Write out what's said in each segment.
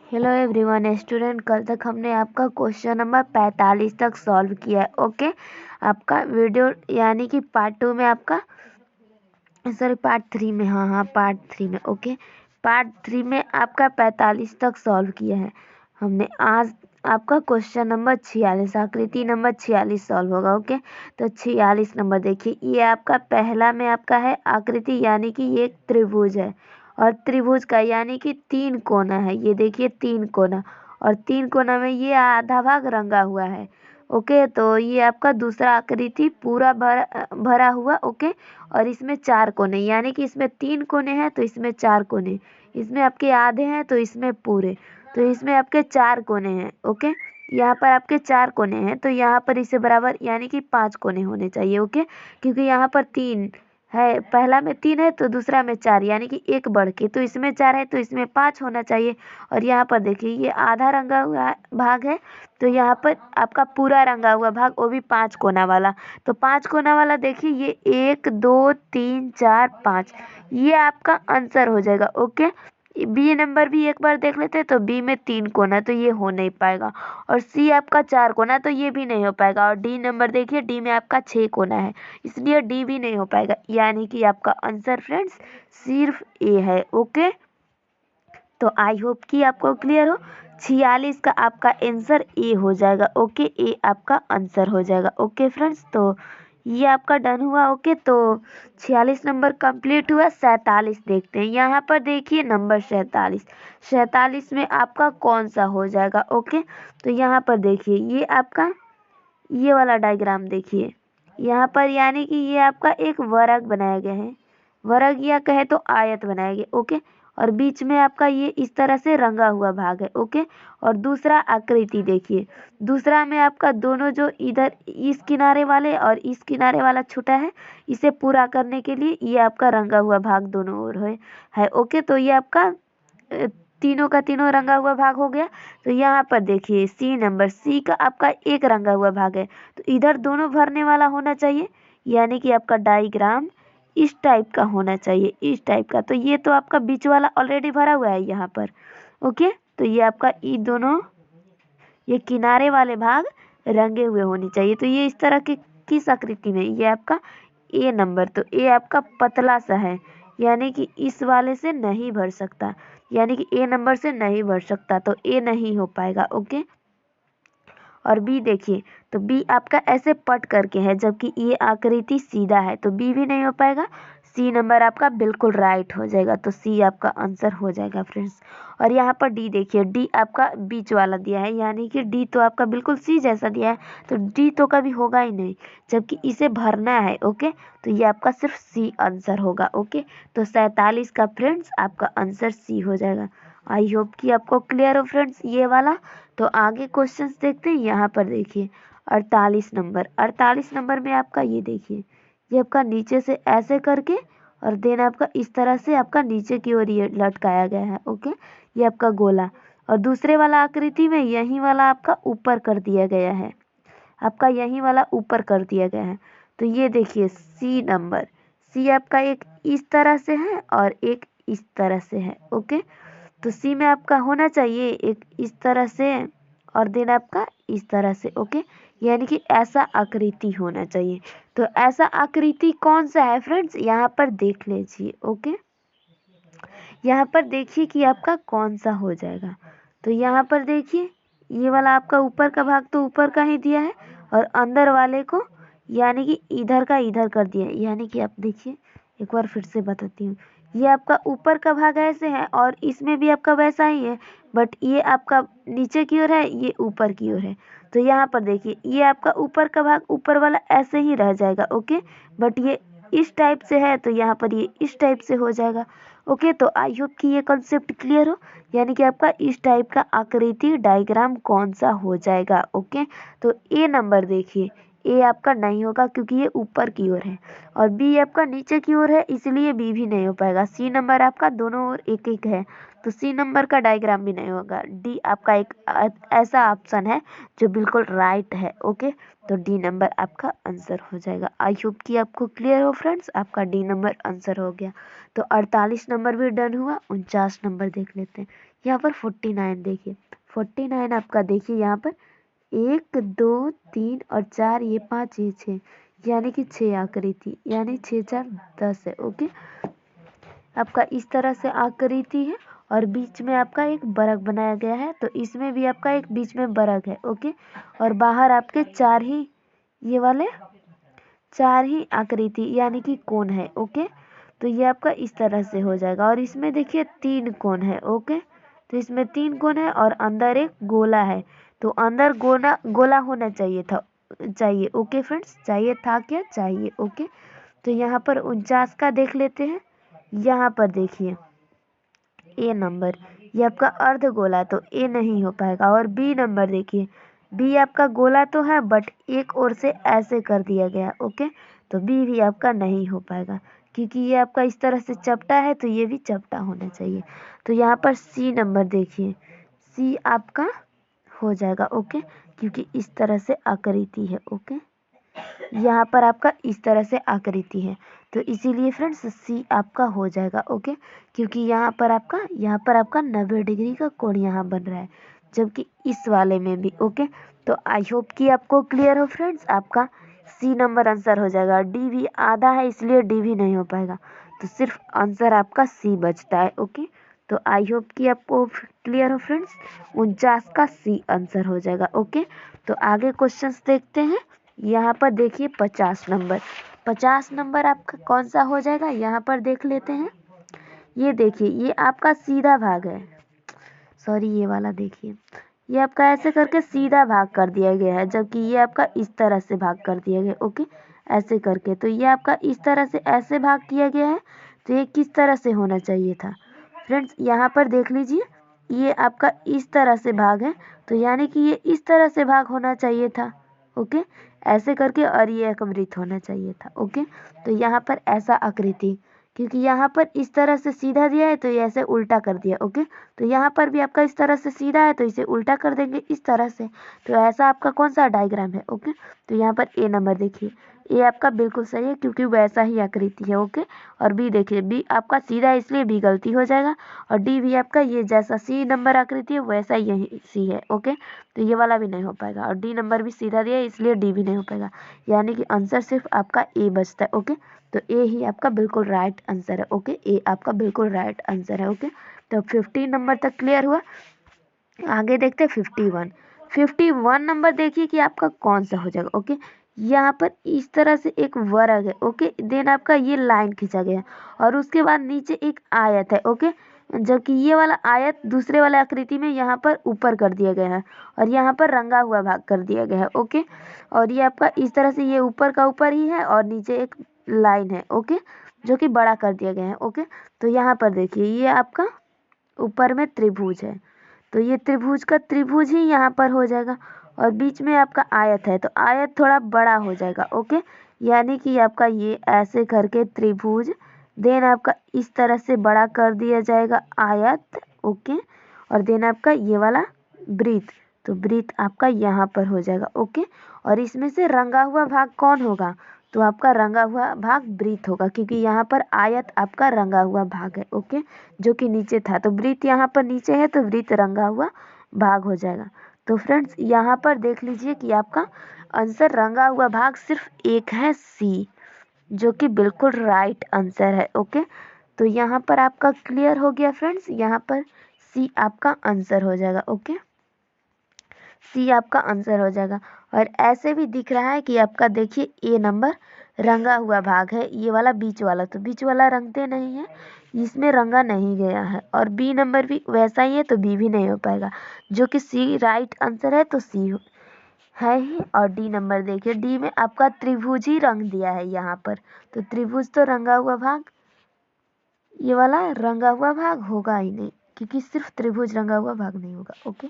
Hello everyone student, कल तक हमने आपका क्वेश्चन नंबर 45 तक सॉल्व किया है। ओके, आपका वीडियो यानी कि पार्ट 2 में आपका सॉरी पार्ट 3 में हाँ पार्ट 3 में ओके, पार्ट 3 में आपका 45 तक सॉल्व किया है हमने। आज आपका क्वेश्चन नंबर 46 आकृति नंबर 46 सॉल्व होगा। ओके, तो 46 नंबर देखिए, ये आपका पहला में आपका है आकृति यानी कि ये एक त्रिभुज है और त्रिभुज का यानी कि 3 कोना है। ये देखिए 3 कोना, और 3 कोना में ये आधा भाग रंगा हुआ है। ओके, तो ये आपका दूसरा आकृति पूरा भरा हुआ। ओके, और इसमें 4 कोने यानी कि इसमें 3 कोने हैं तो इसमें 4 कोने, इसमें आपके आधे हैं तो इसमें पूरे, तो इसमें आपके 4 कोने हैं। ओके, यहाँ पर आपके 4 कोने हैं तो यहाँ पर इसे बराबर यानी कि 5 कोने होने चाहिए। ओके, क्योंकि यहाँ पर 3 है, पहला में 3 है तो दूसरा में 4 यानी कि एक बढ़ के, तो इसमें 4 है तो इसमें 5 होना चाहिए। और यहाँ पर देखिए ये आधा रंगा हुआ भाग है तो यहाँ पर आपका पूरा रंगा हुआ भाग, वो भी 5 कोना वाला। तो 5 कोना वाला देखिए ये 1 2 3 4 5, ये आपका आंसर हो जाएगा। ओके, बी नंबर भी एक बार देख लेते हैं, तो बी में 3 कोना तो ये हो नहीं पाएगा, और सी आपका 4 कोना तो ये भी नहीं हो पाएगा, और डी नंबर देखिए, डी में आपका 6 कोना है इसलिए डी भी नहीं हो पाएगा, यानी कि आपका आंसर फ्रेंड्स सिर्फ ए है। ओके, तो आई होप कि आपको क्लियर हो। 46 का आपका आंसर ए हो जाएगा। ओके, ए आपका आंसर हो जाएगा। ओके फ्रेंड्स, तो ये आपका डन हुआ। ओके, तो 46 नंबर कंप्लीट हुआ। 47 देखते हैं। यहाँ पर देखिए नंबर 47, 47 में आपका कौन सा हो जाएगा। ओके, तो यहाँ पर देखिए ये आपका ये वाला डायग्राम देखिए, यहाँ पर यानी कि ये आपका एक वर्ग बनाया गया है, वर्ग या कहे तो आयत बनाया गया। ओके, और बीच में आपका ये इस तरह से रंगा हुआ भाग है। ओके, और दूसरा आकृति देखिए, दूसरा में आपका दोनों जो इधर इस किनारे वाले और इस किनारे वाला छूटा है, इसे पूरा करने के लिए ये आपका रंगा हुआ भाग दोनों ओर है। ओके, तो ये आपका तीनों का तीनों रंगा हुआ भाग हो गया। तो यहाँ पर देखिए सी नंबर, सी का आपका एक रंगा हुआ भाग है तो इधर दोनों भरने वाला होना चाहिए, यानी कि आपका डायग्राम इस टाइप का होना चाहिए, इस टाइप का। तो ये तो आपका बीच वाला ऑलरेडी भरा हुआ है यहाँ पर। ओके, तो ये आपका ये दोनों ये किनारे वाले भाग रंगे हुए होने चाहिए। तो ये इस तरह के किस आकृति में, ये आपका ए नंबर, तो ए आपका पतला सा है यानी कि इस वाले से नहीं भर सकता, यानी कि ए नंबर से नहीं भर सकता, तो ए नहीं हो पाएगा। ओके, और बी देखिए, तो बी आपका ऐसे पट करके है जबकि ये आकृति सीधा है, तो बी भी नहीं हो पाएगा। सी नंबर आपका बिल्कुल राइट हो जाएगा, तो सी आपका आंसर हो जाएगा फ्रेंड्स। और यहाँ पर डी देखिए, डी आपका बीच वाला दिया है यानी कि डी तो आपका बिल्कुल सी जैसा दिया है, तो डी तो कभी होगा ही नहीं जबकि इसे भरना है। ओके, तो ये आपका सिर्फ सी आंसर होगा। ओके, तो 47 का फ्रेंड्स आपका आंसर सी हो जाएगा। आई होप कि आपको क्लियर हो फ्रेंड्स ये वाला। तो आगे क्वेश्चंस देखते हैं। यहाँ पर देखिए 48 नंबर, 48 नंबर में आपका ये देखिए, ये आपका नीचे से ऐसे करके और देन आपका इस तरह से आपका नीचे की ओर ये लटकाया गया है। ओके, ये आपका गोला, और दूसरे वाला आकृति में यही वाला आपका ऊपर कर दिया गया है, आपका यही वाला ऊपर कर दिया गया है। तो ये देखिए सी नंबर, सी आपका एक इस तरह से है और एक इस तरह से है। ओके, तो सी में आपका होना चाहिए एक इस तरह से और देन आपका इस तरह से। ओके, यानी कि ऐसा आकृति होना चाहिए। तो ऐसा आकृति कौन सा है फ्रेंड्स, यहाँ पर देख लीजिए। ओके, यहाँ पर देखिए कि आपका कौन सा हो जाएगा। तो यहाँ पर देखिए ये वाला आपका ऊपर का भाग तो ऊपर का ही दिया है, और अंदर वाले को यानी कि इधर का इधर कर दिया है। यानी कि आप देखिए, एक बार फिर से बताती हूँ, ये आपका ऊपर का भाग ऐसे है और इसमें भी आपका वैसा ही है, बट ये आपका नीचे की ओर है, ये ऊपर की ओर है। तो यहाँ पर देखिए ये आपका ऊपर का भाग ऊपर वाला ऐसे ही रह जाएगा। ओके, बट ये इस टाइप से है तो यहाँ पर ये इस टाइप से हो जाएगा। ओके, तो आई होप कि ये कॉन्सेप्ट क्लियर हो, यानी कि आपका इस टाइप का आकृति डायग्राम कौन सा हो जाएगा। ओके, तो ए नंबर देखिए, ए आपका नहीं होगा क्योंकि ये ऊपर की ओर है, और बी आपका नीचे की ओर है, इसलिए बी भी नहीं हो पाएगा। सी नंबर आपका दोनों ओर एक एक है, तो सी नंबर का डायग्राम भी नहीं होगा। डी आपका एक ऐसा ऑप्शन है जो बिल्कुल राइट है। ओके, तो डी नंबर आपका आंसर हो जाएगा। आई होप कि आपको क्लियर हो फ्रेंड्स, आपका डी नंबर आंसर हो गया। तो 48 नंबर भी डन हुआ। 49 नंबर देख लेते हैं। यहाँ पर 49 देखिए, 49 आपका देखिए यहाँ पर 1 2 3 और 4, ये 5 ये 6, यानी कि 6 आकृति, यानी 6 4 10 है। ओके, आपका इस तरह से आकृति है और बीच में आपका एक बरग बनाया गया है, तो इसमें भी आपका एक बीच में बरग है। ओके, और बाहर आपके 4 ही ये वाले 4 ही आकृति यानी कि कोण है। ओके, तो ये आपका इस तरह से हो जाएगा, और इसमें देखिए 3 कोण है। ओके, तो इसमें 3 कोण है और अंदर एक गोला है, तो अंदर गोला गोला होना चाहिए था, चाहिए। ओके फ्रेंड्स, चाहिए था क्या, चाहिए। ओके, तो यहाँ पर 49 का देख लेते हैं। यहाँ पर देखिए ए नंबर, ये आपका अर्ध गोला, तो ए नहीं हो पाएगा। और बी नंबर देखिए, बी आपका गोला तो है बट एक ओर से ऐसे कर दिया गया। ओके, तो बी भी आपका नहीं हो पाएगा क्योंकि ये आपका इस तरह से चपटा है, तो ये भी चपटा होना चाहिए। तो यहाँ पर सी नंबर देखिए, सी आपका हो जाएगा। ओके, क्योंकि इस तरह से आकृति है। ओके, यहाँ पर आपका इस तरह से आकृति है, तो इसीलिए फ्रेंड्स सी आपका हो जाएगा। ओके, क्योंकि यहाँ पर आपका 90 डिग्री का कोण यहाँ बन रहा है, जबकि इस वाले में भी। ओके, तो आई होप कि आपको क्लियर हो फ्रेंड्स, आपका सी नंबर आंसर हो जाएगा। डी भी आधा है इसलिए डी भी नहीं हो पाएगा, तो सिर्फ आंसर आपका सी बचता है। ओके, तो आई होप कि आपको क्लियर हो फ्रेंड्स, 49 का सी आंसर हो जाएगा। ओके, तो आगे क्वेश्चंस देखते हैं। यहाँ पर देखिए 50 नंबर, 50 नंबर आपका कौन सा हो जाएगा, यहाँ पर देख लेते हैं। ये देखिए, ये आपका सीधा भाग है, सॉरी ये वाला देखिए, ये आपका ऐसे करके सीधा भाग कर दिया गया है, जबकि ये आपका इस तरह से भाग कर दिया गया। ओके, ऐसे करके, तो ये आपका इस तरह से ऐसे भाग किया गया है, तो ये किस तरह से होना चाहिए था फ्रेंड्स, यहाँ पर देख लीजिए, ये आपका इस तरह से भाग है, तो यानी कि ये इस तरह से भाग होना चाहिए था। ओके, ऐसे करके, और ये एक वृत्त होना चाहिए था। ओके, तो यहाँ पर ऐसा आकृति, क्योंकि यहाँ पर इस तरह से सीधा दिया है तो ये ऐसे उल्टा कर दिया। ओके, तो यहाँ पर भी आपका इस तरह से सीधा है तो इसे उल्टा कर देंगे इस तरह से, तो ऐसा आपका कौन सा डायग्राम है। ओके, तो यहाँ पर ए नंबर देखिए, ए आपका बिल्कुल सही है क्योंकि वैसा ही आकृति है। ओके, और बी देखिए, बी आपका सीधा है इसलिए बी गलती हो जाएगा, और डी भी आपका ये जैसा सी नंबर आकृति है वैसा यही सी है। ओके, तो ये वाला भी नहीं हो पाएगा, और डी नंबर भी सीधा दिया है इसलिए डी भी नहीं हो पाएगा, यानी कि आंसर सिर्फ आपका ए बचता है। ओके, तो ए ही आपका बिल्कुल राइट आंसर है। ओके, ए आपका बिल्कुल राइट आंसर है। ओके, तो 50 नंबर तक क्लियर हुआ। आगे देखते हैं 51। 51 नंबर देखिए कि आपका कौन सा हो जाएगा। ओके, यहाँ पर इस तरह से एक वर्ग है। ओके, देन आपका ये लाइन खींचा गया है, और उसके बाद नीचे एक आयत है। ओके, जबकि ये वाला आयत दूसरे वाले आकृति में यहाँ पर ऊपर कर दिया गया है, और यहाँ पर रंगा हुआ भाग कर दिया गया है। ओके, और ये आपका इस तरह से ये ऊपर का ऊपर ही है, और नीचे एक लाइन है। ओके, जो कि बड़ा कर दिया गया है। ओके, तो यहाँ पर देखिए, ये आपका ऊपर में त्रिभुज है, तो ये त्रिभुज का त्रिभुज ही यहाँ पर हो जाएगा, और बीच में आपका आयत है, तो आयत थोड़ा बड़ा हो जाएगा। ओके, यानी कि आपका ये ऐसे करके त्रिभुज, देन आपका इस तरह से बड़ा कर दिया जाएगा आयत। ओके, और देन आपका ये वाला वृत्त, तो वृत्त आपका यहाँ पर हो जाएगा। ओके, और इसमें से रंगा हुआ भाग कौन होगा, तो आपका रंगा हुआ भाग वृत्त होगा, क्योंकि यहाँ पर आयत आपका रंगा हुआ भाग है। ओके, जो कि नीचे था, तो वृत्त यहाँ पर नीचे है, तो वृत्त रंगा हुआ भाग हो जाएगा। तो फ्रेंड्स यहाँ पर देख लीजिए कि आपका आंसर रंगा हुआ भाग सिर्फ एक है, सी, जो कि बिल्कुल राइट आंसर है। ओके, तो यहाँ पर आपका क्लियर हो गया फ्रेंड्स, यहाँ पर सी आपका आंसर हो जाएगा। ओके, सी आपका आंसर हो जाएगा। और ऐसे भी दिख रहा है कि आपका देखिए ए नंबर रंगा हुआ भाग है, ये वाला बीच वाला, तो बीच वाला रंगते नहीं है, इसमें रंगा नहीं गया है, और बी नंबर भी वैसा ही है, तो बी भी नहीं हो पाएगा, जो कि सी राइट आंसर है, तो सी है ही। और डी नंबर देखिए, डी में आपका त्रिभुज ही रंग दिया है यहाँ पर, तो त्रिभुज तो रंगा हुआ भाग, ये वाला रंगा हुआ भाग होगा ही नहीं, क्योंकि सिर्फ त्रिभुज रंगा हुआ भाग नहीं होगा। ओके,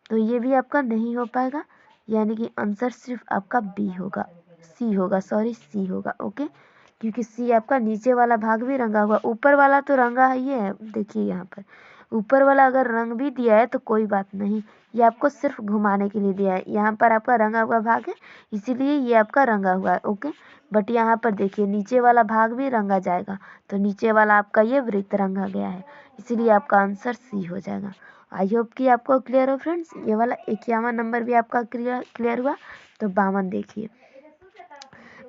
तो ये भी आपका नहीं हो पाएगा, यानी कि आंसर सिर्फ आपका बी होगा, सी होगा, सॉरी सी होगा। ओके, क्योंकि सी आपका नीचे वाला भाग भी रंगा हुआ, ऊपर वाला तो रंगा ही है। देखिए यहाँ पर ऊपर वाला अगर रंग भी दिया है तो कोई बात नहीं, ये आपको सिर्फ घुमाने के लिए दिया है। यहाँ पर आपका रंगा हुआ भाग है, इसीलिए ये आपका रंगा हुआ है। ओके, बट यहाँ पर देखिए नीचे वाला भाग भी रंगा जाएगा, तो नीचे वाला आपका ये वृत्त रंगा गया है, इसीलिए आपका आंसर सी हो जाएगा। आई होप कि आपको क्लियर हो फ्रेंड्स। ये वाला 51 नंबर भी आपका क्लियर हुआ। तो 52 देखिए,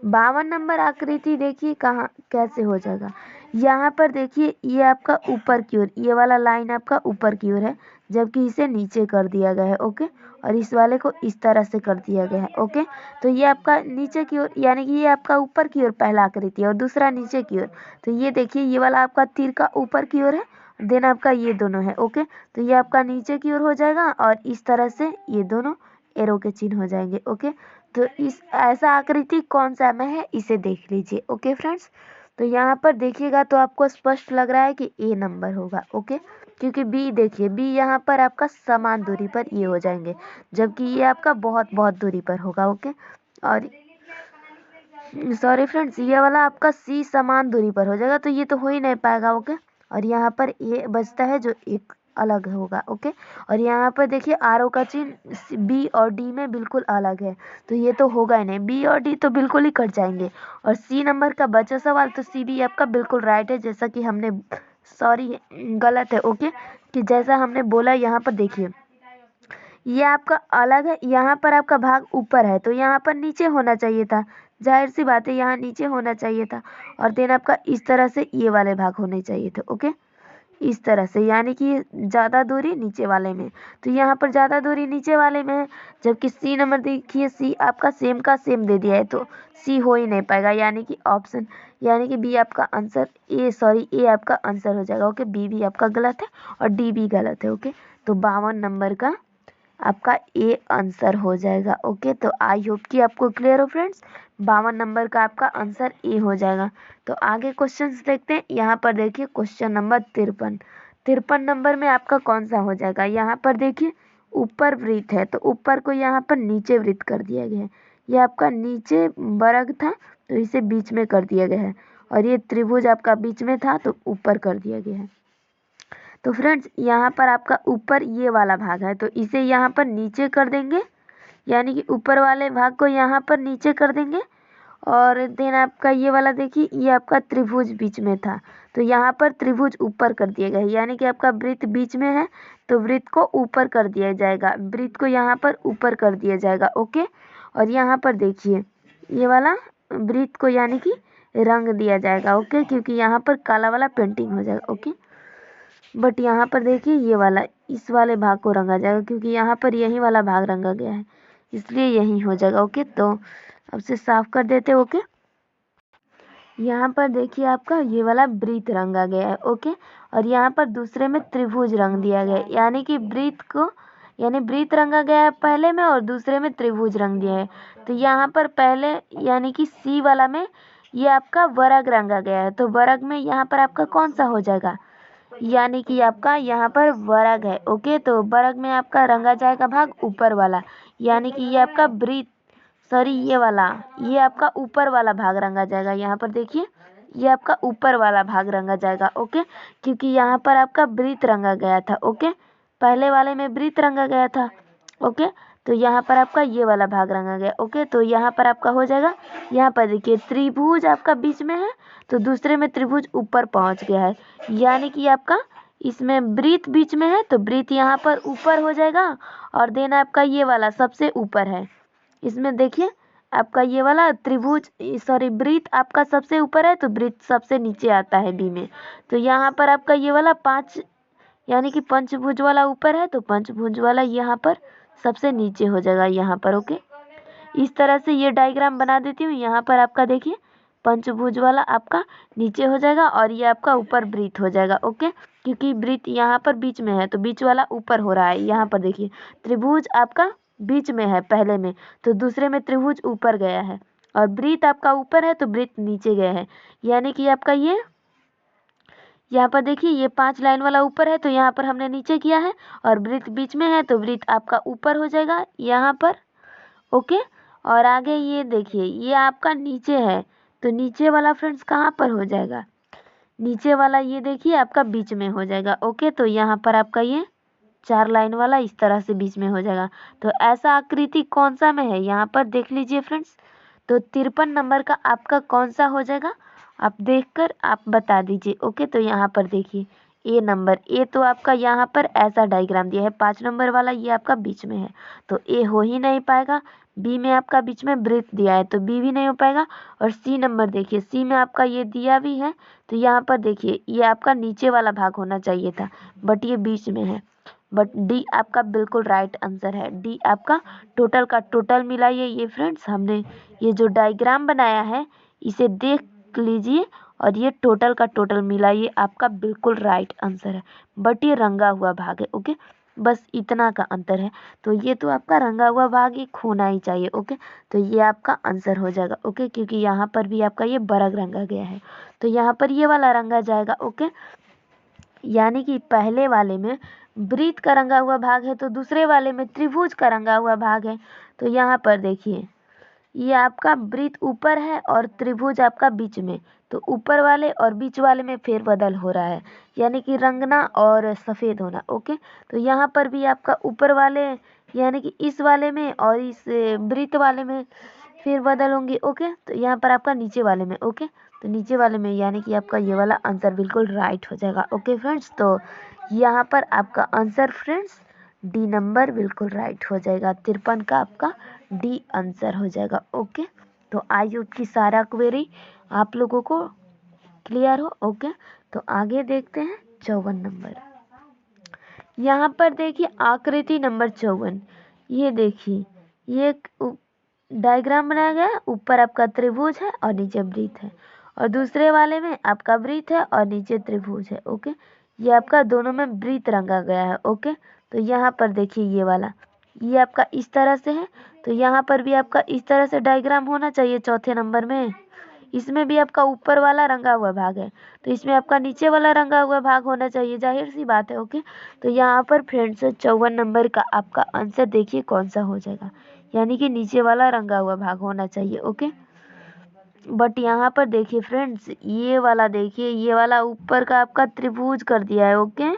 52 नंबर आकृति देखिए कहाँ कैसे हो जाएगा। यहाँ पर देखिए ये आपका ऊपर की ओर, ये वाला लाइन आपका ऊपर की ओर है, जबकि इसे नीचे कर दिया गया है। ओके, और इस वाले को इस तरह से कर दिया गया है। ओके, तो ये आपका नीचे की ओर, यानी कि ये आपका ऊपर की ओर पहला आकृति है और दूसरा नीचे की ओर। तो ये देखिए ये वाला आपका तीर का ऊपर की ओर है, देन आपका ये दोनों है। ओके, तो ये आपका नीचे की ओर हो जाएगा और इस तरह से ये दोनों एरो के चिन्ह हो जाएंगे। ओके, तो इस ऐसा आकृति कौन सा में है इसे देख लीजिए। ओके फ्रेंड्स, तो यहाँ पर देखिएगा तो आपको स्पष्ट लग रहा है कि ए नंबर होगा। ओके, क्योंकि बी देखिए, बी यहाँ पर आपका समान दूरी पर ये हो जाएंगे, जबकि ये आपका बहुत बहुत दूरी पर होगा। ओके, और सॉरी फ्रेंड्स, ये वाला आपका सी समान दूरी पर हो जाएगा, तो ये तो हो ही नहीं पाएगा। ओके, और यहाँ पर ए बचता है जो एक अलग होगा। ओके, और यहाँ पर देखिए आरो का चिन्ह बी और डी में बिल्कुल अलग है, तो ये तो होगा ही नहीं, बी और डी तो बिल्कुल ही कट जाएंगे। और सी नंबर का बचा सवाल, तो सी भी आपका बिल्कुल राइट है, जैसा कि हमने, सॉरी गलत है। ओके, कि जैसा हमने बोला, यहाँ पर देखिए ये आपका अलग है, यहाँ पर आपका भाग ऊपर है, तो यहाँ पर नीचे होना चाहिए था, जाहिर सी बात है यहाँ नीचे होना चाहिए था। और देन आपका इस तरह से ये वाले भाग होने चाहिए थे। ओके, इस तरह से, यानी कि ज़्यादा दूरी नीचे वाले में, तो यहाँ पर ज़्यादा दूरी नीचे वाले में है। जबकि सी नंबर देखिए, सी आपका सेम का सेम दे दिया है, तो सी हो ही नहीं पाएगा, यानी कि ऑप्शन, यानी कि बी आपका आंसर, ए सॉरी ए आपका आंसर हो जाएगा। ओके, बी भी आपका गलत है और डी भी गलत है। ओके, तो 52 नंबर का आपका ए आंसर हो जाएगा। ओके, तो आई होप कि आपको क्लियर हो फ्रेंड्स, 52 नंबर का आपका आंसर ए हो जाएगा। तो आगे क्वेश्चंस देखते हैं। यहाँ पर देखिए क्वेश्चन नंबर 53, 53 नंबर में आपका कौन सा हो जाएगा। यहाँ पर देखिए ऊपर वृत्त है, तो ऊपर को यहाँ पर नीचे वृत्त कर दिया गया है। ये आपका नीचे वर्ग था, तो इसे बीच में कर दिया गया है, और ये त्रिभुज आपका बीच में था, तो ऊपर कर दिया गया है। तो फ्रेंड्स यहाँ पर आपका ऊपर ये वाला भाग है, तो इसे यहाँ पर नीचे कर देंगे, यानी कि ऊपर वाले भाग को यहाँ पर नीचे कर देंगे। और देन आपका ये वाला देखिए, ये आपका त्रिभुज बीच में था, तो यहाँ पर त्रिभुज ऊपर कर दिया गया है, यानी कि आपका वृत्त बीच में है, तो वृत्त को ऊपर कर दिया जाएगा, वृत्त को यहाँ पर ऊपर कर दिया जाएगा। ओके, और यहाँ पर देखिए ये वाला वृत्त को यानी कि रंग दिया जाएगा। ओके, क्योंकि यहाँ पर काला वाला पेंटिंग हो जाएगा। ओके, बट यहाँ पर देखिए ये वाला, इस वाले भाग को रंगा जाएगा, क्योंकि यहाँ पर यही वाला भाग रंगा गया है, इसलिए यही हो जाएगा। ओके, तो अब से साफ कर देते। ओके, यहाँ पर देखिए आपका ये वाला वृत्त रंगा गया है। ओके, और यहाँ पर दूसरे में त्रिभुज रंग दिया गया है, यानी कि वृत्त को, यानी वृत्त रंगा गया है पहले में और दूसरे में त्रिभुज रंग दिया है। तो यहाँ पर पहले यानी कि सी वाला में ये आपका वर्ग रंगा गया है, तो वर्ग में यहाँ पर आपका कौन सा हो जाएगा, यानी कि आपका यहाँ पर वर्ग है। ओके, तो वर्ग में आपका रंगा जाएगा भाग ऊपर वाला, यानी कि ये आपका वृत्त, सॉरी ये वाला, ये आपका ऊपर वाला भाग रंगा जाएगा। यहाँ पर देखिए ये आपका ऊपर वाला भाग रंगा जाएगा। ओके, क्योंकि यहाँ पर आपका वृत्त रंगा गया था। ओके, पहले वाले में वृत्त रंगा गया था। ओके, तो यहाँ पर आपका ये वाला भाग रंगा गया। ओके, तो यहाँ पर आपका हो जाएगा, यहाँ पर देखिए त्रिभुज आपका बीच में है, तो दूसरे में त्रिभुज ऊपर पहुँच गया है, यानी कि आपका इसमें वृत्त बीच में है, तो वृत्त यहाँ पर ऊपर हो जाएगा। और देन आपका ये वाला सबसे ऊपर है, इसमें देखिए आपका ये वाला त्रिभुज, सॉरी वृत्त आपका सबसे ऊपर है, तो वृत्त सबसे नीचे आता है बी में। तो यहाँ पर आपका ये वाला 5, यानी कि पंचभुज वाला ऊपर है, तो पंचभुज वाला यहाँ पर सबसे नीचे हो जाएगा यहाँ पर। ओके, इस तरह से ये डायग्राम बना देती हूँ। यहाँ पर आपका देखिए पंचभुज वाला आपका नीचे हो जाएगा और ये आपका ऊपर वृत्त हो जाएगा। ओके, क्योंकि वृत्त यहाँ पर बीच में है, तो बीच वाला ऊपर हो रहा है। यहाँ पर देखिए त्रिभुज आपका बीच में है पहले में, तो दूसरे में त्रिभुज ऊपर गया है, और वृत्त आपका ऊपर है, तो वृत्त नीचे गया है, यानी कि आपका ये यहाँ पर देखिए ये 5 लाइन वाला ऊपर है, तो यहाँ पर हमने नीचे किया है, और वृत्त बीच में है, तो वृत्त आपका ऊपर हो जाएगा यहाँ पर। ओके। और आगे ये देखिए, ये आपका नीचे है, तो नीचे वाला फ्रेंड्स कहाँ पर हो जाएगा, नीचे वाला ये देखिए आपका बीच में हो जाएगा। ओके, तो यहाँ पर आपका ये 4 लाइन वाला इस तरह से बीच में हो जाएगा। तो ऐसा आकृति कौन सा में है, यहाँ पर देख लीजिए फ्रेंड्स। तो 53 नंबर का आपका कौन सा हो जाएगा, आप देखकर आप बता दीजिए। ओके, तो यहाँ पर देखिए ए नंबर, ए तो आपका यहाँ पर ऐसा डायग्राम दिया है, 5 नंबर वाला ये आपका बीच में है, तो ए हो ही नहीं पाएगा। बी में आपका बीच में वृत्त दिया है, तो बी भी नहीं हो पाएगा। और सी नंबर देखिए, सी में आपका ये दिया भी है, तो यहाँ पर देखिए ये आपका नीचे वाला भाग होना चाहिए था, बट ये बीच में है। बट डी आपका बिल्कुल राइट आंसर है। डी आपका टोटल का टोटल मिलाइए ये फ्रेंड्स, हमने ये जो डायग्राम बनाया है इसे देख लीजिए और ये टोटल का टोटल मिलाइए, आपका बिल्कुल राइट आंसर है। बट ये रंगा हुआ भाग है। ओके, बस इतना का अंतर है। तो ये तो आपका रंगा हुआ भाग एक होना ही चाहिए। ओके, तो ये आपका आंसर हो जाएगा। ओके, क्योंकि यहाँ पर भी आपका ये बरग रंगा गया है, तो यहाँ पर ये वाला रंगा जाएगा। ओके, यानी कि पहले वाले में वृत्त का रंगा हुआ भाग है, तो दूसरे वाले में त्रिभुज का रंगा हुआ भाग है। तो यहाँ पर देखिए ये आपका वृत्त ऊपर है और त्रिभुज आपका बीच में, तो ऊपर वाले और बीच वाले में फेरबदल हो रहा है, यानी कि रंगना और सफ़ेद होना। ओके, तो यहाँ पर भी आपका ऊपर वाले यानी कि इस वाले में और इस वृत्त वाले में फेरबदल होंगे। ओके, तो यहाँ पर आपका नीचे वाले में। ओके, तो नीचे वाले में यानी कि आपका ये वाला आंसर बिल्कुल राइट हो जाएगा। ओके फ्रेंड्स, तो यहाँ पर आपका आंसर फ्रेंड्स डी नंबर बिल्कुल राइट हो जाएगा। 53 का आपका डी आंसर हो जाएगा। ओके, तो आई होप की सारा क्वेरी आप लोगों को क्लियर हो। ओके, तो आगे देखते हैं 54 नंबर। यहाँ पर देखिए आकृति नंबर 54, ये देखिए ये एक डायग्राम बनाया गया है, ऊपर आपका त्रिभुज है और नीचे वृत्त है, और दूसरे वाले में आपका वृत्त है और नीचे त्रिभुज है। ओके, ये आपका दोनों में वृत्त रंगा गया है। ओके, तो यहाँ पर देखिए ये वाला ये आपका इस तरह से है, तो यहाँ पर भी आपका इस तरह से डायग्राम होना चाहिए। चौथे नंबर में इसमें भी आपका ऊपर वाला रंगा हुआ भाग है, तो इसमें आपका नीचे वाला रंगा हुआ भाग होना चाहिए, जाहिर सी बात है। ओके, तो यहाँ पर फ्रेंड्स 54 नंबर का आपका आंसर देखिए कौन सा हो जाएगा, यानी कि नीचे वाला रंगा हुआ भाग होना चाहिए। ओके, बट यहाँ पर देखिए फ्रेंड्स ये वाला देखिए, ये वाला ऊपर का आपका त्रिभुज कर दिया है। ओके,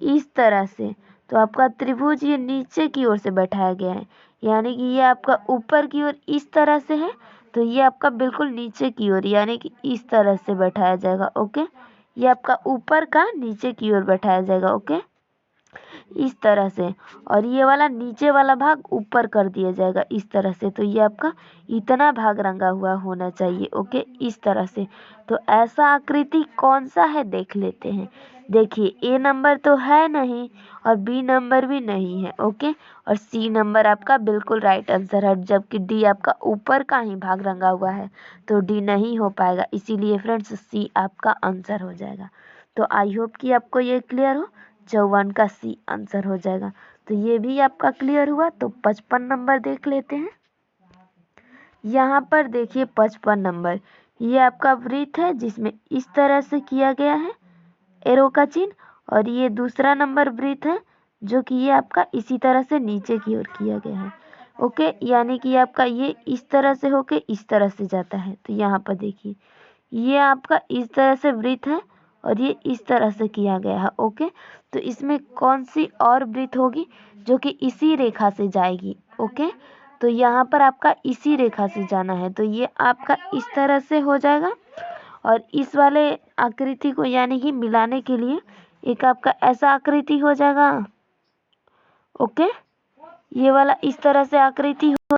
इस तरह से, तो आपका त्रिभुज ये नीचे की ओर से बैठाया गया है, यानी कि ये आपका ऊपर की ओर इस तरह से है, तो ये आपका बिल्कुल नीचे की ओर यानी कि इस तरह से बैठाया जाएगा। ओके, ये आपका ऊपर का नीचे की ओर बैठाया जाएगा। ओके, इस तरह से, और ये वाला नीचे वाला भाग ऊपर कर दिया जाएगा इस तरह से, तो ये आपका इतना भाग रंगा हुआ होना चाहिए। ओके, इस तरह से। तो ऐसा आकृति कौन सा है देख लेते हैं। देखिए ए नंबर तो है नहीं और बी नंबर भी नहीं है। ओके, और सी नंबर आपका बिल्कुल राइट आंसर है, जबकि डी आपका ऊपर का ही भाग रंगा हुआ है, तो डी नहीं हो पाएगा, इसीलिए फ्रेंड्स सी आपका आंसर हो जाएगा। तो आई होप कि आपको ये क्लियर हो, 54 का सी आंसर हो जाएगा। तो ये भी आपका क्लियर हुआ। तो 55 नंबर देख लेते हैं। यहाँ पर देखिए 55 नंबर, ये आपका वृत्त है जिसमें इस तरह से किया गया है एरो का चिन्ह, और ये दूसरा नंबर वृत्त है जो कि ये आपका इसी तरह से नीचे की ओर किया गया है। ओके, यानी कि आपका ये इस तरह से होके इस तरह से जाता है। तो यहाँ पर देखिए ये आपका इस तरह से वृत्त है और ये इस तरह से किया गया है। ओके, तो इसमें कौन सी और वृत्त होगी जो कि इसी रेखा से जाएगी। ओके, तो यहाँ पर आपका इसी रेखा से जाना है, तो ये आपका इस तरह से हो जाएगा, और इस वाले आकृति को यानी कि मिलाने के लिए एक आपका ऐसा आकृति हो जाएगा। ओके, ये वाला इस तरह से आकृति हो,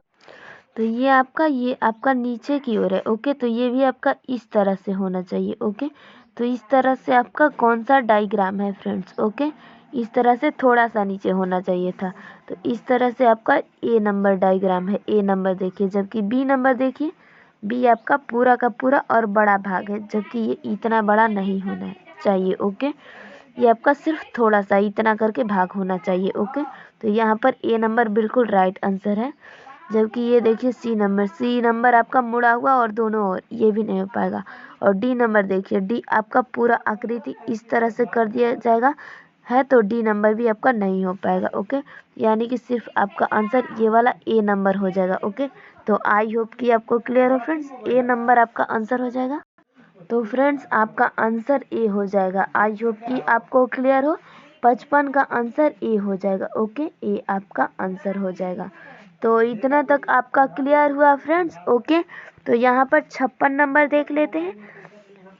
तो ये आपका नीचे की ओर है। ओके, तो ये भी आपका इस तरह से होना चाहिए। ओके, तो इस तरह से आपका कौन सा डायग्राम है फ्रेंड्स। ओके, इस तरह से थोड़ा सा नीचे होना चाहिए था, तो इस तरह से आपका ए नंबर डायग्राम है। ए नंबर देखिए, जबकि बी नंबर देखिए, बी आपका पूरा का पूरा और बड़ा भाग है, जबकि ये इतना बड़ा नहीं होना चाहिए। ओके, ये आपका सिर्फ थोड़ा सा इतना करके भाग होना चाहिए। ओके, तो यहाँ पर ए नंबर बिल्कुल राइट आंसर है, जबकि ये देखिए सी नंबर आपका मुड़ा हुआ और दोनों ओर, ये भी नहीं हो पाएगा। और डी नंबर देखिए, डी आपका पूरा आकृति इस तरह से कर दिया जाएगा, है तो डी नंबर भी आपका नहीं हो पाएगा। ओके, यानी कि सिर्फ आपका आंसर ये वाला ए नंबर हो जाएगा। ओके, तो आई होप कि आपको क्लियर हो फ्रेंड्स, ए नंबर आपका आंसर हो जाएगा। तो फ्रेंड्स आपका आंसर ए हो जाएगा। आई होप कि आपको क्लियर हो, 55 का आंसर ए हो जाएगा। ओके, ए आपका आंसर हो जाएगा। तो इतना तक आपका क्लियर हुआ फ्रेंड्स। ओके, तो यहाँ पर 56 नंबर देख लेते हैं।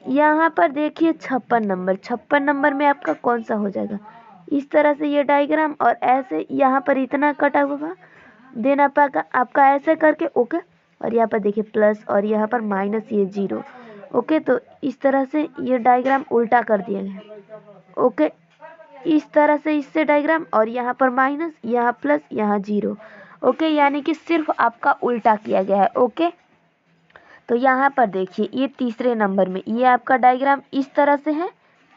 यहाँ पर देखिए 56 नंबर में आपका कौन सा हो जाएगा, इस तरह से ये डायग्राम और ऐसे यहाँ पर इतना कटा हुआ देना पाएगा आपका ऐसे करके। ओके, और यहाँ पर देखिए प्लस और यहाँ पर माइनस, ये जीरो। ओके, तो इस तरह से ये डायग्राम उल्टा कर दिया गया। ओके, इस तरह से इससे डायग्राम और यहाँ पर माइनस, यहाँ प्लस, यहाँ जीरो। ओके, यानी कि सिर्फ आपका उल्टा किया गया है। ओके, तो यहाँ पर देखिए ये तीसरे नंबर में ये आपका डायग्राम इस तरह से है,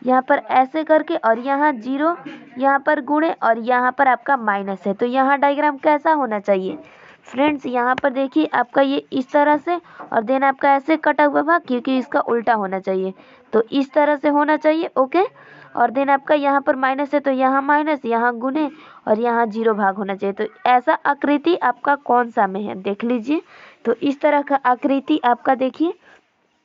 यहाँ पर ऐसे करके और यहाँ जीरो, यहाँ पर गुणे और यहाँ पर आपका माइनस है। तो यहाँ डायग्राम कैसा होना चाहिए फ्रेंड्स, यहाँ पर देखिए आपका ये इस तरह से और देन आपका ऐसे कटा हुआ भाग, क्योंकि इसका उल्टा होना चाहिए तो इस तरह से होना चाहिए। ओके, और देन आपका यहाँ पर माइनस है तो यहाँ माइनस, यहाँ गुणे और यहाँ जीरो भाग होना चाहिए। तो ऐसा आकृति आपका कौन सा में है देख लीजिए। तो इस तरह का आकृति आपका देखिए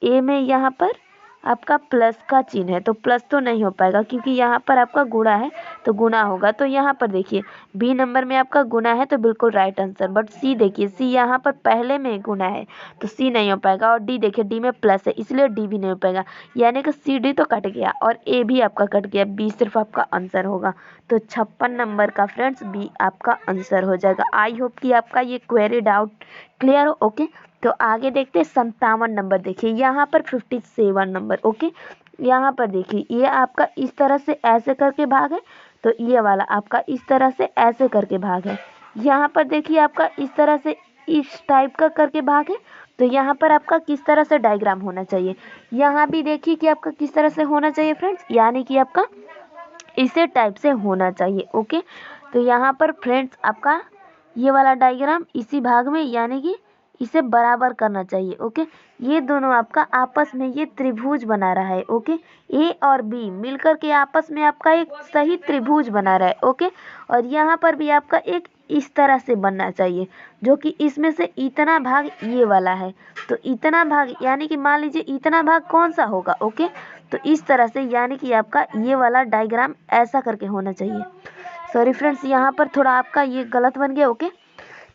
ए में यहाँ पर आपका प्लस का चिन्ह है, तो प्लस तो नहीं हो पाएगा क्योंकि यहाँ पर आपका गुणा है तो गुणा होगा। तो यहाँ पर देखिए बी नंबर में आपका गुणा है तो बिल्कुल राइट आंसर। बट सी देखिए, सी यहाँ पर पहले में गुणा है तो सी नहीं हो पाएगा। और डी देखिए, डी में प्लस है इसलिए डी भी नहीं हो पाएगा, यानी कि सी डी तो कट गया और ए भी आपका कट गया, बी सिर्फ आपका आंसर होगा। तो 56 नंबर का फ्रेंड्स बी आपका आंसर हो जाएगा। आई होप कि आपका ये क्वेरी डाउट क्लियर हो। ओके, तो आगे देखते हैं 57 नंबर। देखिए यहाँ पर 57 नंबर। ओके, यहाँ पर देखिए ये आपका इस तरह से ऐसे करके भाग है तो ये वाला आपका इस तरह से ऐसे करके भाग है। यहाँ पर देखिए आपका इस तरह से इस टाइप का करके भाग है, तो यहाँ पर आपका किस तरह से डायग्राम होना चाहिए। यहाँ भी देखिए कि आपका किस तरह से होना चाहिए फ्रेंड्स, यानी कि आपका इसे टाइप से होना चाहिए। ओके, तो यहाँ पर फ्रेंड्स आपका ये वाला डायग्राम इसी भाग में, यानी कि इसे बराबर करना चाहिए। ओके, ये दोनों आपका आपस में ये त्रिभुज बना रहा है। ओके, ए और बी मिलकर के आपस में आपका एक सही त्रिभुज बना रहा है। ओके, और यहाँ पर भी आपका एक इस तरह से बनना चाहिए, जो कि इसमें से इतना भाग ये वाला है तो इतना भाग, यानी कि मान लीजिए इतना भाग कौन सा होगा। ओके, तो इस तरह से, यानी कि आपका ये वाला डायग्राम ऐसा करके होना चाहिए। सॉरी फ्रेंड्स, यहाँ पर थोड़ा आपका ये गलत बन गया। ओके,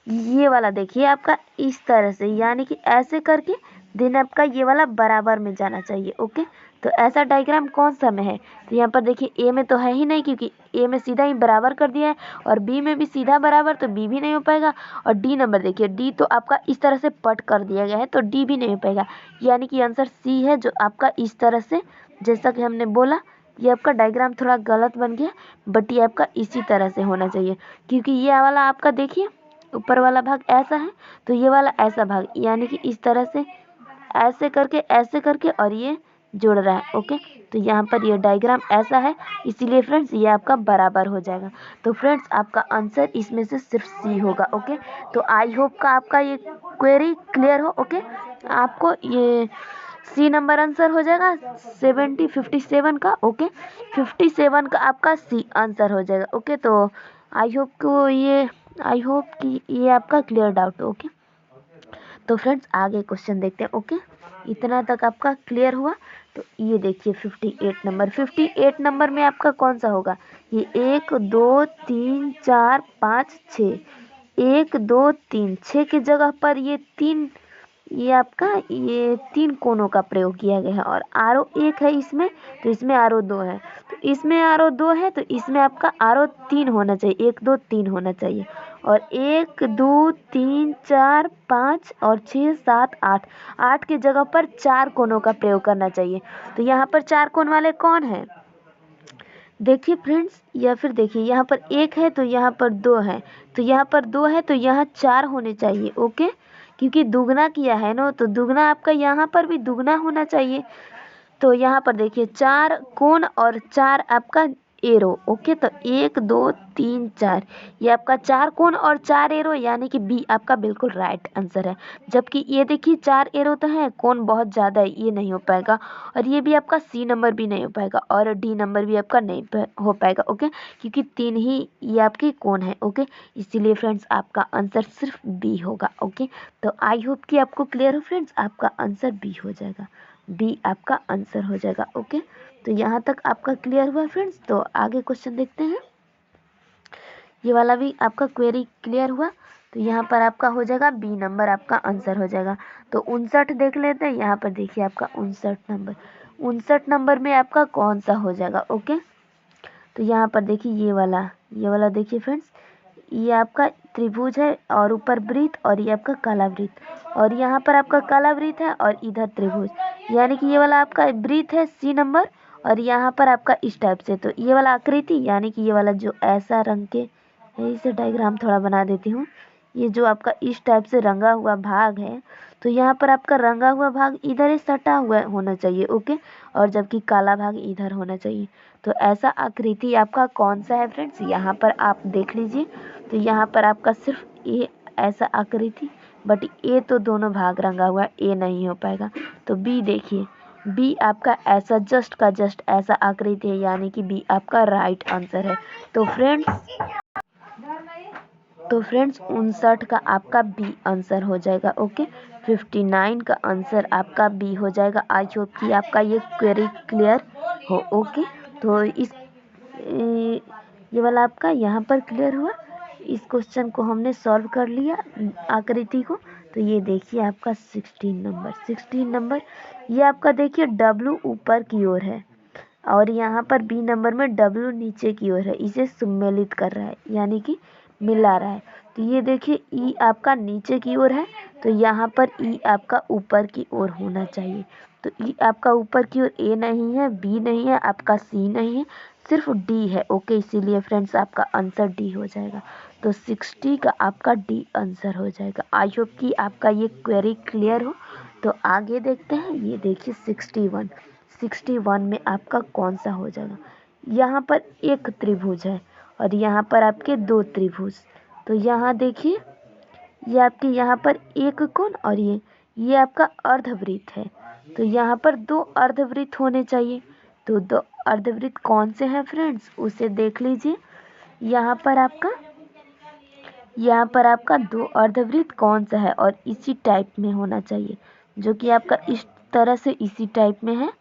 ये वाला देखिए आपका इस तरह से, यानी कि ऐसे करके देन आपका ये वाला बराबर में जाना चाहिए। ओके, तो ऐसा डायग्राम कौन सा में है, तो यहाँ पर देखिए ए में तो है ही नहीं क्योंकि ए में सीधा ही बराबर कर दिया है और बी में भी सीधा बराबर, तो बी भी नहीं हो पाएगा। और डी नंबर देखिए, डी तो आपका इस तरह से पट कर दिया गया है तो डी भी नहीं हो पाएगा, यानी कि आंसर सी है जो आपका इस तरह से, जैसा कि हमने बोला ये आपका डायग्राम थोड़ा गलत बन गया, बट ये आपका इसी तरह से होना चाहिए क्योंकि ये वाला आपका देखिए ऊपर वाला भाग ऐसा है तो ये वाला ऐसा भाग, यानी कि इस तरह से ऐसे करके और ये जुड़ रहा है। ओके, तो यहाँ पर ये डायग्राम ऐसा है, इसीलिए फ्रेंड्स ये आपका बराबर हो जाएगा। तो फ्रेंड्स आपका आंसर इसमें से सिर्फ सी होगा। ओके, तो आई होप का आपका ये क्वेरी क्लियर हो। ओके, आपको ये सी नंबर आंसर हो जाएगा 57 का। ओके, 57 का आपका सी आंसर हो जाएगा। ओके, तो आई होप कि ये आपका क्लियर डाउट हो। ओके, तो फ्रेंड्स आगे क्वेश्चन देखते हैं। ओके, इतना तक आपका क्लियर हुआ। तो ये देखिए 58 नंबर में आपका कौन सा होगा, ये 1 2 3 4 5 6, 1 2 3 6 की जगह पर ये 3, ये आपका ये 3 कोनों का प्रयोग किया गया है और आरो 1 है इसमें, तो इसमें आरो 2 है, तो इसमें आरो 2 है तो इसमें आपका आरो 3 होना चाहिए, 1 2 3 होना चाहिए। और 1 2 3 4 5 और 6 7 8, 8 की जगह पर 4 कोनों का प्रयोग करना चाहिए। तो यहाँ पर 4 कोण वाले कौन है देखिए फ्रेंड्स, या फिर देखिए यहाँ पर 1 है तो यहाँ पर 2 है, तो यहाँ पर 2 है तो यहाँ 4 होने चाहिए। ओके, क्योंकि दुगना किया है ना, तो दुगना आपका यहाँ पर भी दुगना होना चाहिए। तो यहाँ पर देखिए 4 कोण और 4 आपका एरो। ओके, तो 1 2 3 4 ये आपका 4 कोण और 4 एरो, यानी कि बी आपका बिल्कुल राइट आंसर है। जबकि ये देखिए 4 एरो तो है, कोण बहुत ज़्यादा है, ये नहीं हो पाएगा। और ये भी आपका सी नंबर भी नहीं हो पाएगा और डी नंबर भी आपका नहीं हो पाएगा। ओके, क्योंकि 3 ही ये आपके कोण है। ओके, इसीलिए फ्रेंड्स आपका आंसर सिर्फ बी होगा। ओके, तो आई होप कि आपको क्लियर हो फ्रेंड्स, आपका आंसर बी हो जाएगा, बी आपका आंसर हो जाएगा। ओके, तो यहाँ तक आपका क्लियर हुआ फ्रेंड्स। तो आगे क्वेश्चन देखते हैं। ये वाला भी आपका क्वेरी क्लियर हुआ, तो यहाँ पर आपका हो जाएगा बी नंबर आपका आंसर हो जाएगा। तो 59 देख लेते हैं। यहाँ पर देखिए आपका 59 नंबर में आपका कौन सा हो जाएगा। ओके, तो यहाँ पर देखिए ये वाला देखिए फ्रेंड्स, ये आपका त्रिभुज है और ऊपर वृत्त और ये आपका काला वृत्त, और यहाँ पर आपका काला वृत्त है और इधर त्रिभुज, यानी कि ये वाला आपका वृत्त है सी नंबर, और यहाँ पर आपका इस टाइप से, तो ये वाला आकृति यानी कि ये वाला जो ऐसा रंग के, इसे डायग्राम थोड़ा बना देती हूँ। ये जो आपका इस टाइप से रंगा हुआ भाग है, तो यहाँ पर आपका रंगा हुआ भाग इधर ही सटा हुआ होना चाहिए। ओके, और जबकि काला भाग इधर होना चाहिए। तो ऐसा आकृति आपका कौन सा है फ्रेंड्स, यहाँ पर आप देख लीजिए। तो यहाँ पर आपका सिर्फ ए ऐसा आकृति, बट ए तो दोनों भाग रंगा हुआ है, ए नहीं हो पाएगा। तो बी देखिए, बी आपका ऐसा जस्ट का जस्ट ऐसा आकृति है, यानी कि बी आपका राइट आंसर है। तो फ्रेंड्स 59 का आपका बी आंसर हो जाएगा। ओके, 59 का आंसर आपका बी हो जाएगा। आई होप कि आपका ये क्वेरी क्लियर हो। ओके, तो ये वाला आपका यहाँ पर क्लियर हुआ। इस क्वेश्चन को हमने सॉल्व कर लिया आकृति को। तो ये देखिए आपका 16 नंबर ये आपका देखिए डब्लू ऊपर की ओर है और यहाँ पर बी नंबर में डब्लू नीचे की ओर है, इसे सम्मिलित कर रहा है यानी कि मिला रहा है। तो ये देखिए ई आपका नीचे की ओर है, तो यहाँ पर ई आपका ऊपर की ओर होना चाहिए। तो ई आपका ऊपर की ओर ए नहीं है, बी नहीं है, आपका सी नहीं है, सिर्फ डी है। ओके, इसीलिए फ्रेंड्स आपका आंसर डी हो जाएगा। तो 60 का आपका डी आंसर हो जाएगा। आई होप कि आपका ये क्वेरी क्लियर हो। तो आगे देखते हैं। ये देखिए 61 में आपका कौन सा हो जाएगा। यहाँ पर एक त्रिभुज है और यहाँ पर आपके 2 त्रिभुज। तो यहाँ देखिए ये आपके यहाँ पर एक कोण और ये आपका अर्धवृत्त है। तो यहाँ पर 2 अर्धवृत्त होने चाहिए। तो 2 अर्धवृत्त कौन से हैं फ्रेंड्स, उसे देख लीजिए। यहाँ पर आपका 2 अर्धवृत्त कौन सा है और इसी टाइप में होना चाहिए, जो कि आपका इस तरह से इसी टाइप में है,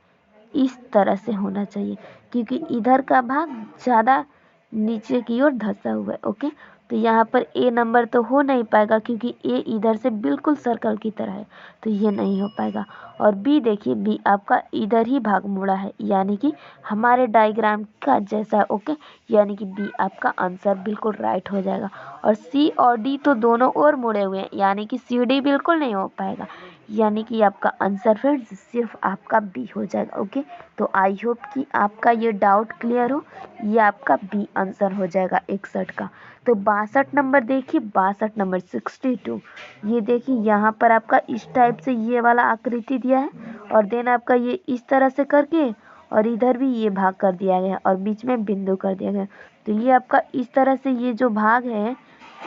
इस तरह से होना चाहिए, क्योंकि इधर का भाग ज़्यादा नीचे की ओर धंसा हुआ है। ओके, तो यहाँ पर ए नंबर तो हो नहीं पाएगा क्योंकि ए इधर से बिल्कुल सर्कल की तरह है, तो ये नहीं हो पाएगा। और बी देखिए, बी आपका इधर ही भाग मुड़ा है यानी कि हमारे डायग्राम का जैसा। ओके, यानी कि बी आपका आंसर बिल्कुल राइट हो जाएगा। और सी और डी तो दोनों ओर मुड़े हुए हैं, यानी कि सी डी बिल्कुल नहीं हो पाएगा, यानी कि आपका आंसर फ्रेंड्स सिर्फ आपका बी हो जाएगा। ओके, तो आई होप कि आपका ये डाउट क्लियर हो। ये आपका बी आंसर हो जाएगा 61 का। तो 62 नंबर देखिए, 62 नंबर 62। ये देखिए यहाँ पर आपका इस टाइप से ये वाला आकृति दिया है और देन आपका ये इस तरह से करके और इधर भी ये भाग कर दिया गया और बीच में बिंदु कर दिया गया। तो ये आपका इस तरह से ये जो भाग है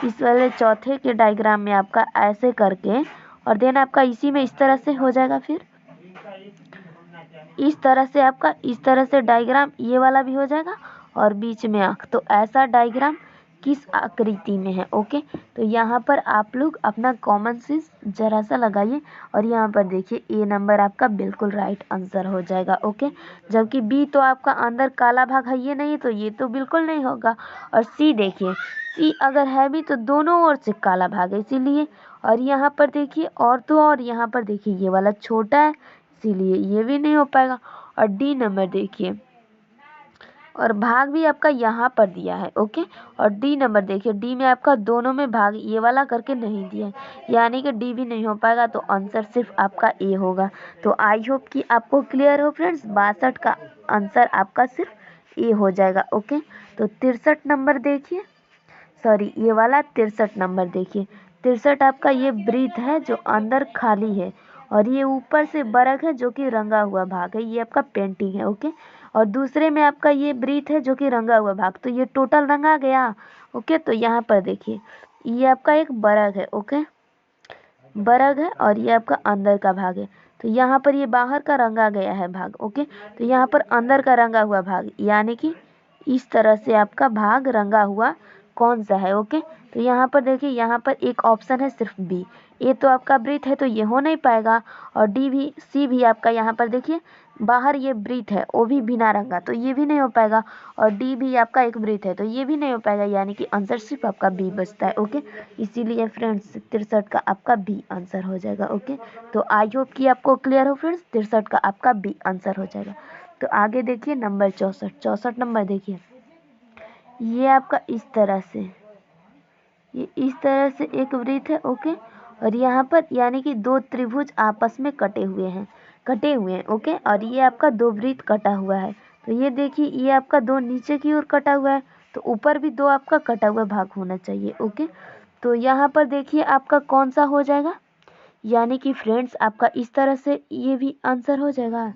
इस वाले चौथे के डायग्राम में आपका ऐसे करके और देन आपका इसी में इस तरह से हो जाएगा। फिर इस तरह से आपका इस तरह से डायग्राम ये वाला भी हो जाएगा और बीच में आँख। तो ऐसा डायग्राम किस आकृति में है। ओके, तो यहाँ पर आप लोग अपना कॉमन सेंस जरा सा लगाइए और यहाँ पर देखिए ए नंबर आपका बिल्कुल राइट आंसर हो जाएगा। ओके, जबकि बी तो आपका अंदर काला भाग है ये नहीं, तो ये तो बिल्कुल नहीं होगा। और सी देखिए, सी अगर है भी तो दोनों ओर से काला भाग है इसीलिए। और यहाँ पर देखिए और तो और यहाँ पर देखिए ये वाला छोटा है इसीलिए ये भी नहीं हो पाएगा। और डी नंबर देखिए, और भाग भी आपका यहाँ पर दिया है। ओके, और डी नंबर देखिए, डी में आपका दोनों में भाग ये वाला करके नहीं दिया है, यानी कि डी भी नहीं हो पाएगा। तो आंसर सिर्फ आपका ए होगा। तो आई होप कि आपको क्लियर हो फ्रेंड्स, 62 का आंसर आपका सिर्फ ए हो जाएगा। ओके, तो 63 नंबर देखिए, सॉरी ये वाला 63 नंबर देखिए। 63 आपका ये वृत्त है जो अंदर खाली है और ये ऊपर से बरग है जो कि रंगा हुआ भाग है, ये आपका पेंटिंग है। ओके, और दूसरे में आपका ये ब्रीथ है जो कि रंगा हुआ भाग, तो ये टोटल रंगा गया। ओके, तो यहाँ पर देखिए ये आपका एक बरग है। ओके, बरग है और ये आपका अंदर का भाग है, तो यहाँ पर ये बाहर का रंगा गया है भाग। ओके, तो यहाँ पर अंदर का रंगा हुआ भाग, यानी कि इस तरह से आपका भाग रंगा हुआ कौन सा है। ओके, तो यहाँ पर देखिए, यहाँ पर एक ऑप्शन है सिर्फ बी। ए तो आपका ब्रीथ है तो ये हो नहीं पाएगा, और डी भी, सी भी आपका यहाँ पर देखिए बाहर ये ब्रीथ है, वो भी बिना रंगा, तो ये भी नहीं हो पाएगा। और डी भी आपका एक ब्रीथ है, तो ये भी नहीं हो पाएगा, यानी कि आंसर सिर्फ आपका बी बचता है। ओके, इसीलिए फ्रेंड्स 63 का आपका बी आंसर हो जाएगा। ओके, तो आई होप कि आपको क्लियर हो फ्रेंड्स, 63 का आपका बी आंसर हो जाएगा। तो आगे देखिए नंबर 64 नंबर देखिए, ये आपका इस तरह से, ये इस तरह से एक वृत्त है। ओके, और यहाँ पर यानी कि दो त्रिभुज आपस में कटे हुए हैं। ओके, और ये आपका दो वृत्त कटा हुआ है, तो ये देखिए ये आपका दो नीचे की ओर कटा हुआ है, तो ऊपर भी दो आपका कटा हुआ भाग होना चाहिए। ओके, तो यहाँ पर देखिए आपका कौन सा हो जाएगा, यानी कि फ्रेंड्स आपका इस तरह से ये भी आंसर हो जाएगा।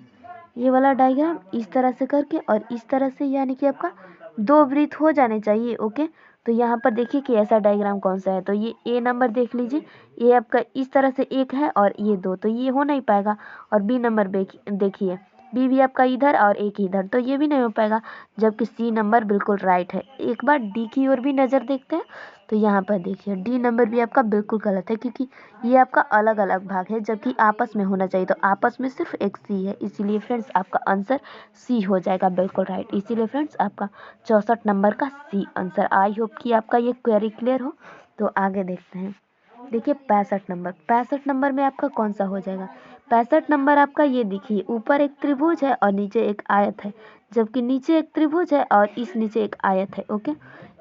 ये वाला डायग्राम इस तरह से करके और इस तरह से, यानी कि आपका दो वृत्त हो जाने चाहिए। ओके, तो यहाँ पर देखिए कि ऐसा डायग्राम कौन सा है, तो ये ए नंबर देख लीजिए, ये आपका इस तरह से एक है और ये दो, तो ये हो नहीं पाएगा। और बी नंबर देखिए, बी भी आपका इधर और एक इधर, तो ये भी नहीं हो पाएगा, जबकि सी नंबर बिल्कुल राइट है। एक बार डी की ओर भी नज़र देखते हैं, तो यहाँ पर देखिए डी नंबर भी आपका बिल्कुल गलत है, क्योंकि ये आपका अलग अलग भाग है, जबकि आपस में होना चाहिए, तो आपस में सिर्फ एक सी है, इसीलिए फ्रेंड्स आपका आंसर सी हो जाएगा बिल्कुल राइट। इसीलिए फ्रेंड्स आपका 64 नंबर का सी आंसर। आई होप कि आपका ये क्वेरी क्लियर हो। तो आगे देखते हैं, देखिए 65 नंबर में आपका कौन सा हो जाएगा। 65 नंबर आपका ये देखिए, ऊपर एक त्रिभुज है और नीचे एक आयत है, जबकि नीचे एक त्रिभुज है और इस नीचे एक आयत है। ओके,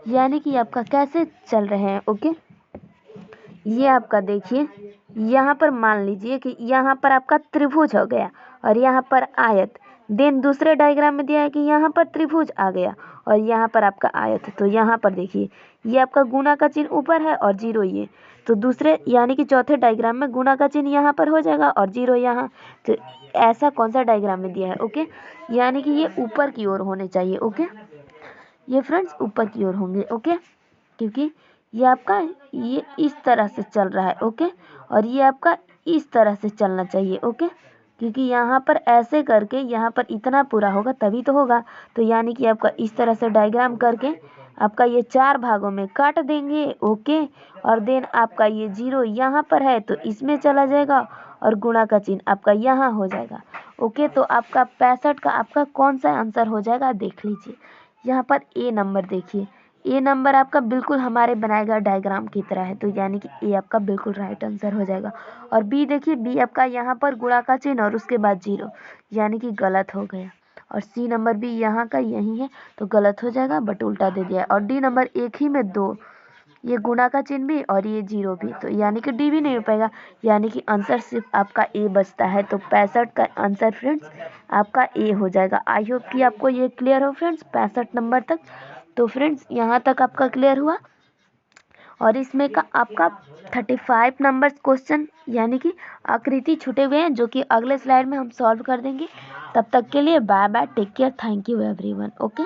यानी कि आपका कैसे चल रहे हैं। ओके, ये आपका देखिए, यहाँ पर मान लीजिए कि यहाँ पर आपका त्रिभुज हो गया और यहाँ पर आयत, देन दूसरे डायग्राम में दिया है कि यहाँ पर त्रिभुज आ गया और यहाँ पर आपका आयत है, तो यहाँ पर देखिए ये आपका गुना का चिन्ह ऊपर है और जीरो ये, तो दूसरे यानी कि चौथे डायग्राम में गुना का चिन्ह यहाँ पर हो जाएगा और जीरो यहाँ, तो ऐसा कौन सा डायग्राम में दिया है। ओके, यानी कि ये ऊपर की ओर होने चाहिए। ओके, ये फ्रेंड्स ऊपर की ओर होंगे। ओके, क्योंकि ये आपका ये इस तरह से चल रहा है। ओके, और ये आपका इस तरह से चलना चाहिए। ओके, क्योंकि यहाँ पर ऐसे करके यहाँ पर इतना पूरा होगा तभी तो होगा, तो यानी कि आपका इस तरह से डायग्राम करके आपका ये चार भागों में काट देंगे। ओके, और देन आपका ये जीरो यहाँ पर है तो इसमें चला जाएगा और गुणा का चिन्ह आपका यहाँ हो जाएगा। ओके, तो आपका 65 का आपका कौन सा आंसर हो जाएगा देख लीजिए। यहाँ पर ए नंबर देखिए, ए नंबर आपका बिल्कुल हमारे बनाए गए डायग्राम की तरह है, तो यानी कि ए आपका बिल्कुल राइट आंसर हो जाएगा। और बी देखिए, बी आपका यहाँ पर गुणा का चिन्ह और उसके बाद जीरो, यानी कि गलत हो गया। और सी नंबर भी यहाँ का यही है तो गलत हो जाएगा, बट उल्टा दे दिया है। और डी नंबर एक ही में दो, ये गुणा का चिन्ह भी और ये जीरो भी, तो यानी कि डी भी नहीं हो पाएगा, यानी कि आंसर सिर्फ आपका ए बचता है। तो 65 का आंसर फ्रेंड्स आपका ए हो जाएगा। आई होप कि आपको ये क्लियर हो फ्रेंड्स 65 नंबर तक। तो फ्रेंड्स यहाँ तक आपका क्लियर हुआ, और इसमें का आपका 35 नंबर क्वेश्चन यानी कि आकृति छूटे हुए हैं, जो कि अगले स्लाइड में हम सॉल्व कर देंगे। तब तक के लिए bye bye, take care, thank you everyone. Okay.